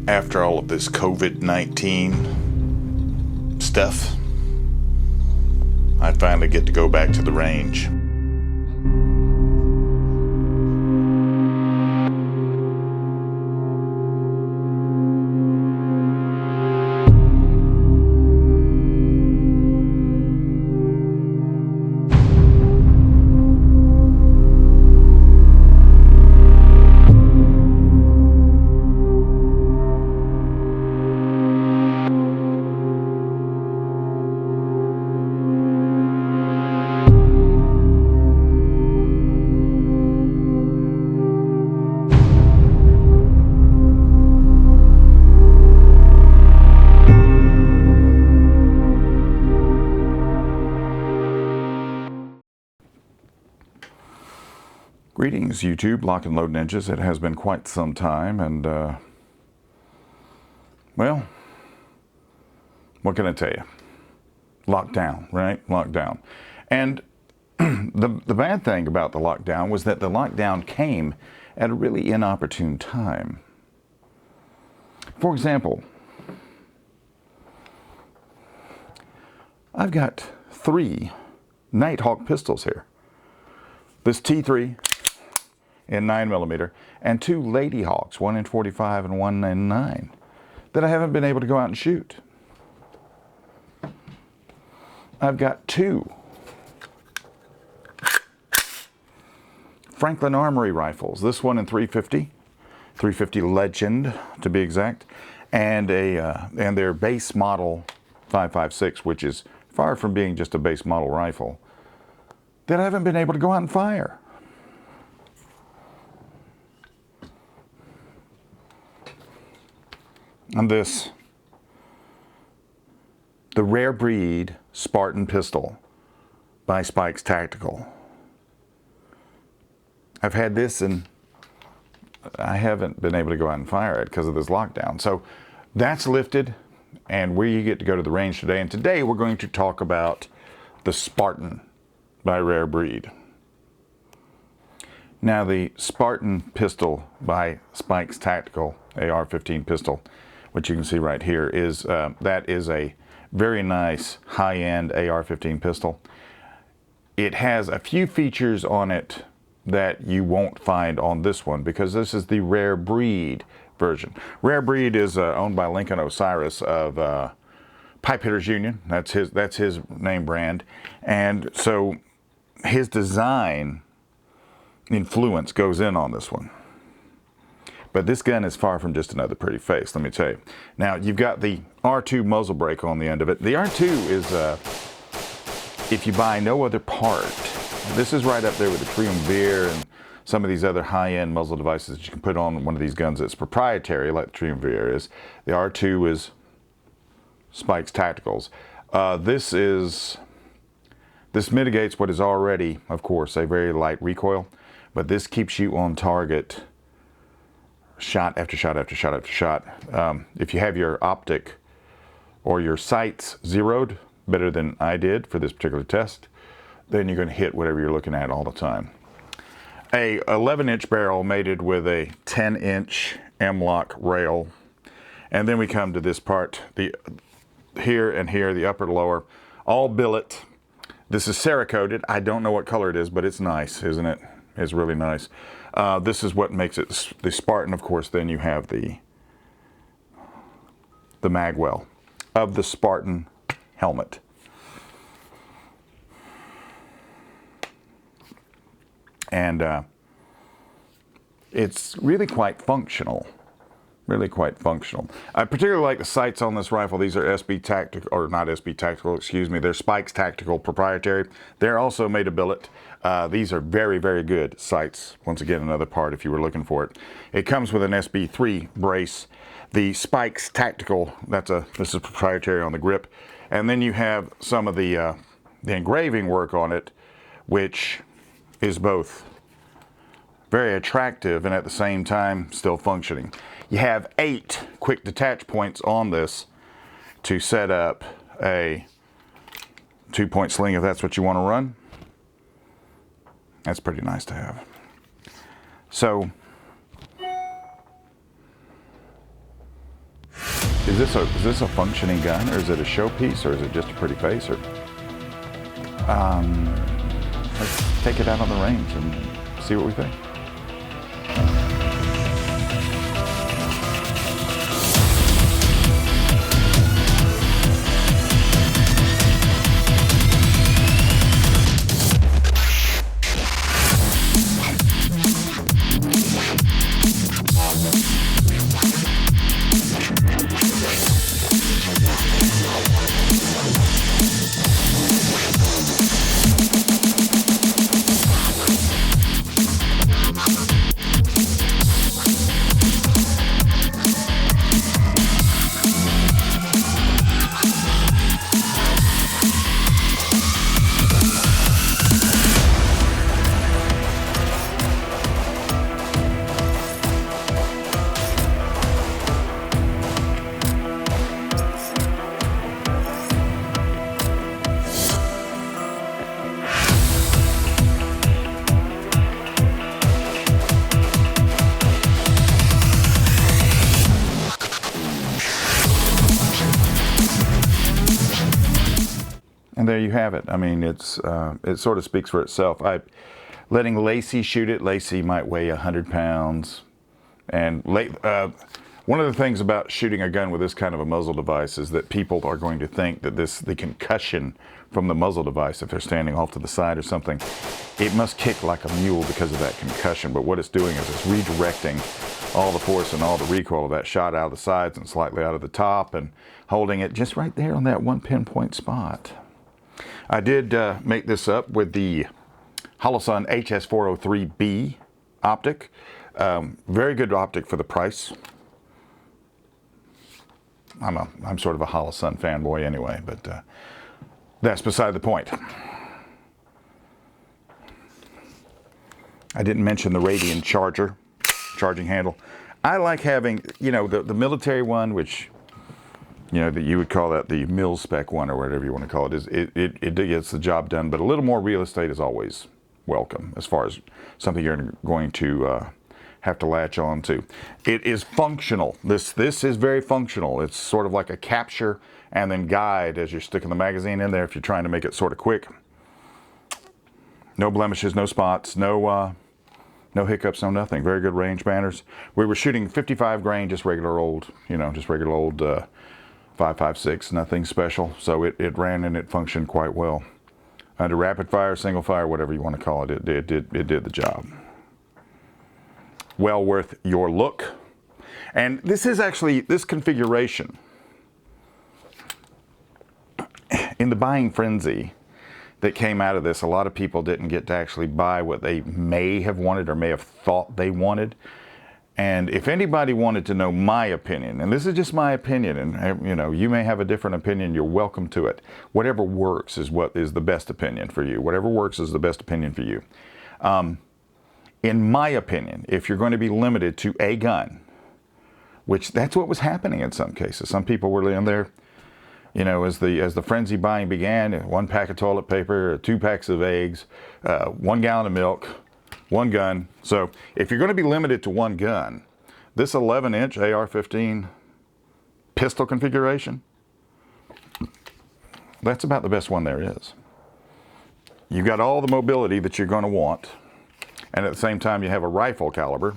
After all of this COVID-19 stuff, I finally get to go back to the range. Greetings, YouTube, Lock and Load Ninjas. It has been quite some time, and, well, what can I tell you? Lockdown, right? Lockdown. And the bad thing about the lockdown was that the lockdown came at a really inopportune time. For example, I've got 3 Nighthawk pistols here. This T3 in 9mm, and 2 Lady Hawks, one in 45 and one in 9, that I haven't been able to go out and shoot. I've got 2 Franklin Armory rifles, this one in 350 Legend to be exact, and their base model 5.56, which is far from being just a base model rifle, that I haven't been able to go out and fire. And this, the Rare Breed Spartan pistol by Spikes Tactical. I've had this and I haven't been able to go out and fire it because of this lockdown. So that's lifted and we get to go to the range today. And today we're going to talk about the Spartan by Rare Breed. Now the Spartan pistol by Spikes Tactical, AR-15 pistol, which you can see right here, is that is a very nice high-end AR-15 pistol. It has a few features on it that you won't find on this one because this is the Rare Breed version. Rare Breed is owned by Lincoln Osiris of Pipe Hitters Union. That's his name brand, and so his design influence goes in on this one. But this gun is far from just another pretty face, let me tell you. Now, you've got the R2 muzzle brake on the end of it. The R2 is, if you buy no other part, this is right up there with the Triumvir and some of these other high-end muzzle devices that you can put on one of these guns that's proprietary, like the Triumvir is. The R2 is Spikes Tacticals. This mitigates what is already, of course, a very light recoil, but this keeps you on target shot after shot after shot after shot. If you have your optic or your sights zeroed better than I did for this particular test, then you're going to hit whatever you're looking at all the time. A 11-inch barrel mated with a 10-inch M-lock rail, and then we come to this part, the here and here, the upper lower, all billet. This is Cerakoted. I don't know what color it is, but it's nice, isn't it? It's really nice. This is what makes it the Spartan. Of course, then you have the magwell of the Spartan helmet. And it's really quite functional. Really quite functional. I particularly like the sights on this rifle. These are SB Tactical, or not SB Tactical, excuse me. They're Spikes Tactical proprietary. They're also made of billet. These are very, very good sights. Once again, another part if you were looking for it. It comes with an SB3 brace. The Spikes Tactical, this is proprietary on the grip. And then you have some of the engraving work on it, which is both very attractive and at the same time still functioning. You have 8 quick detach points on this to set up a 2-point sling if that's what you want to run. That's pretty nice to have. So is this a functioning gun, or is it a showpiece, or is it just a pretty face? Or let's take it out on the range and see what we think. And there you have it. I mean, it sort of speaks for itself. Letting Lacey shoot it. Lacey might weigh 100 pounds. And one of the things about shooting a gun with this kind of a muzzle device is that people are going to think that the concussion from the muzzle device, if they're standing off to the side or something, it must kick like a mule because of that concussion. But what it's doing is it's redirecting all the force and all the recoil of that shot out of the sides and slightly out of the top, and holding it just right there on that one pinpoint spot. I did make this up with the Holosun HS403B optic. Very good optic for the price. I'm sort of a Holosun fanboy anyway, but that's beside the point. I didn't mention the Radian charging handle. I like having, the military one, which that you would call that the mil spec one or whatever you want to call it, it gets the job done, but a little more real estate is always welcome as far as something you're going to have to latch on to. It is functional. This is very functional. It's sort of like a capture and then guide as you're sticking the magazine in there if you're trying to make it sort of quick. No blemishes, no spots, no hiccups, no nothing. Very good range banners. We were shooting 55 grain, just regular old 5.56, nothing special. So it ran and it functioned quite well. Under rapid fire, single fire, whatever you want to call it, it did the job. Well worth your look. And this is actually, this configuration, in the buying frenzy that came out of this, a lot of people didn't get to actually buy what they may have wanted or may have thought they wanted. And if anybody wanted to know my opinion, and this is just my opinion, and you may have a different opinion, you're welcome to it. Whatever works is what is the best opinion for you. Whatever works is the best opinion for you. In my opinion, if you're going to be limited to a gun, which that's what was happening in some cases. Some people were in there, as the frenzy buying began, 1 pack of toilet paper, 2 packs of eggs, 1 gallon of milk, 1 gun. So if you're going to be limited to 1 gun, this 11-inch AR-15 pistol configuration, that's about the best one there is. You've got all the mobility that you're going to want, and at the same time you have a rifle caliber.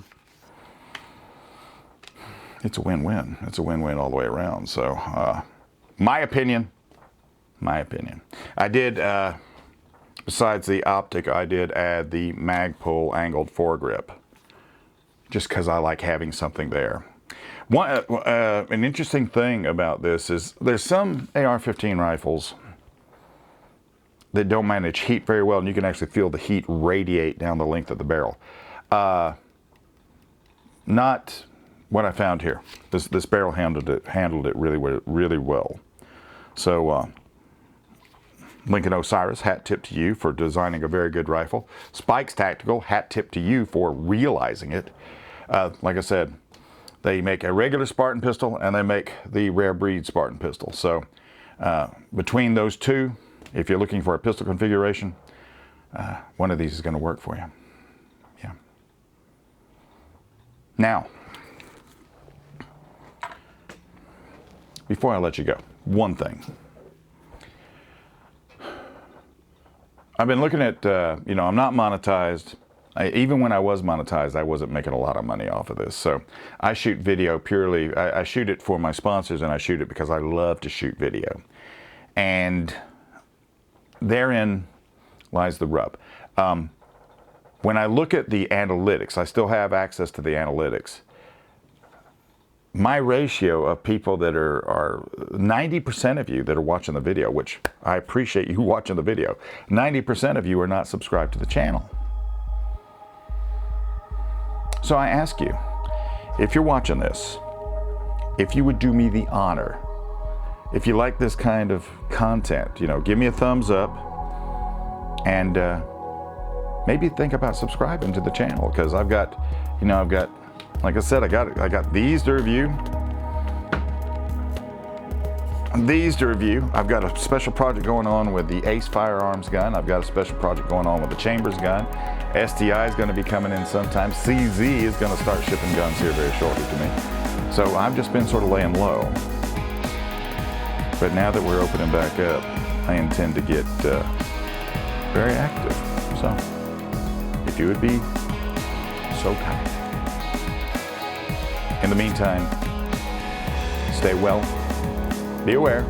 It's a win-win. It's a win-win all the way around. So my opinion. I did, besides the optic, I did add the Magpul angled foregrip, just because I like having something there. An interesting thing about this is there's some AR-15 rifles that don't manage heat very well, and you can actually feel the heat radiate down the length of the barrel. Not what I found here. This barrel handled it really well. So Lincoln Osiris, hat tip to you for designing a very good rifle. Spikes Tactical, hat tip to you for realizing it. Like I said, they make a regular Spartan pistol and they make the Rare Breed Spartan pistol. So between those two, if you're looking for a pistol configuration, one of these is going to work for you. Yeah. Now, before I let you go, one thing. I've been looking at, I'm not monetized. Even when I was monetized, I wasn't making a lot of money off of this. So I shoot video purely, I shoot it for my sponsors, and I shoot it because I love to shoot video. And therein lies the rub. When I look at the analytics, I still have access to the analytics. My ratio of people that are 90% of you that are watching the video, which I appreciate you watching the video, 90% of you are not subscribed to the channel. So I ask you, if you're watching this, if you would do me the honor, if you like this kind of content, give me a thumbs up, and maybe think about subscribing to the channel, because I've got, like I said, I got these to review. I've got a special project going on with the Ace Firearms gun. I've got a special project going on with the Chambers gun. STI is going to be coming in sometime. CZ is going to start shipping guns here very shortly to me. So I've just been sort of laying low. But now that we're opening back up, I intend to get very active. So if you would be so kind. In the meantime, stay well, be aware,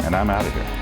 and I'm out of here.